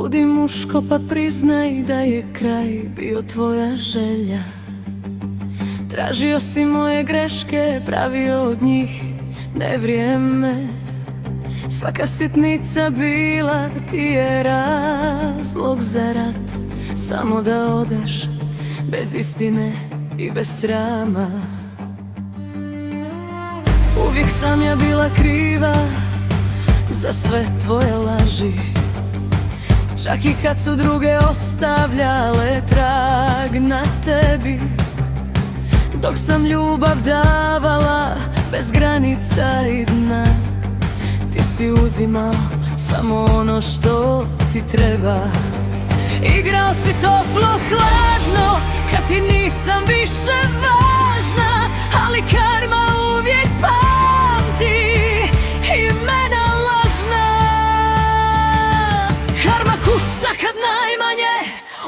Budi muško pa priznaj da je kraj bio tvoja želja. Tražio si moje greške, pravio od njih nevrijeme. Svaka sitnica bila ti je razlog za rat, samo da odeš bez istine i bez srama. Uvijek sam ja bila kriva za sve tvoje laži, čak i kad su druge ostavljale trag na tebi. Dok sam ljubav davala bez granica i dna, ti si uzimao samo ono što ti treba. Igrao si toplo hladno kad ti nisam više važna, ali karma uvijek pamti imena lažna. Karma kuca kad najmanje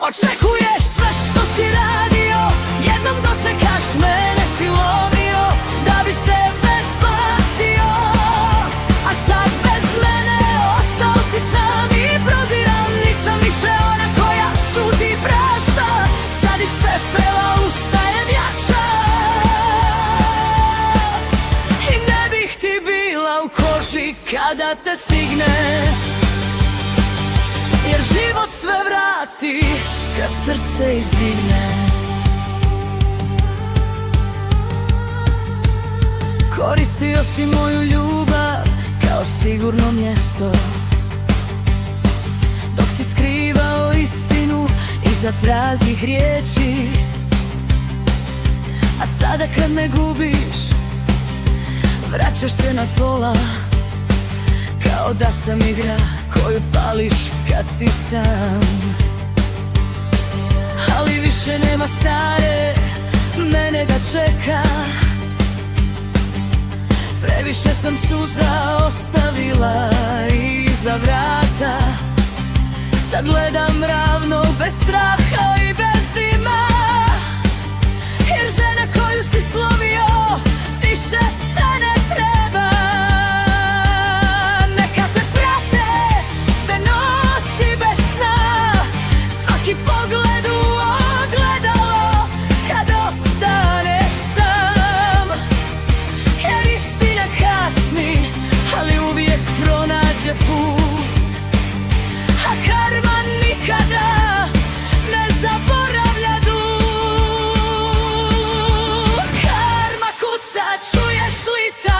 očekuješ, sve što si radio jednom dočekaš. Mene si lovio da bi sebe spasio, a sad bez mene ostao si sam i proziran. Nisam više ona koja šuti i prašta, sad iz pepela ustajem jača. I ne bih ti bila u koži kada te stigne, jer život sve vrati kad srce izdigne. Koristio si moju ljubav kao sigurno mjesto, dok si skrivao istinu iza praznih riječi. A sada kad me gubiš, vraćaš se na pola, kao da sam igra koju pališ kad si sam. Ali više nema stare mene da čeka, previše sam suza ostavila iza vrata. Sad gledam ravno bez straha i bez dima, jer žena koju si slovio više te ne treba. Neka te prate sve noći bez sna, svaki pogled u ogledalo kad ostaneš sam. Jer istina kasni, ali uvijek pronađe put, a karma nikada ne zaboravlja dug. Karma kuca, čuješ li ta?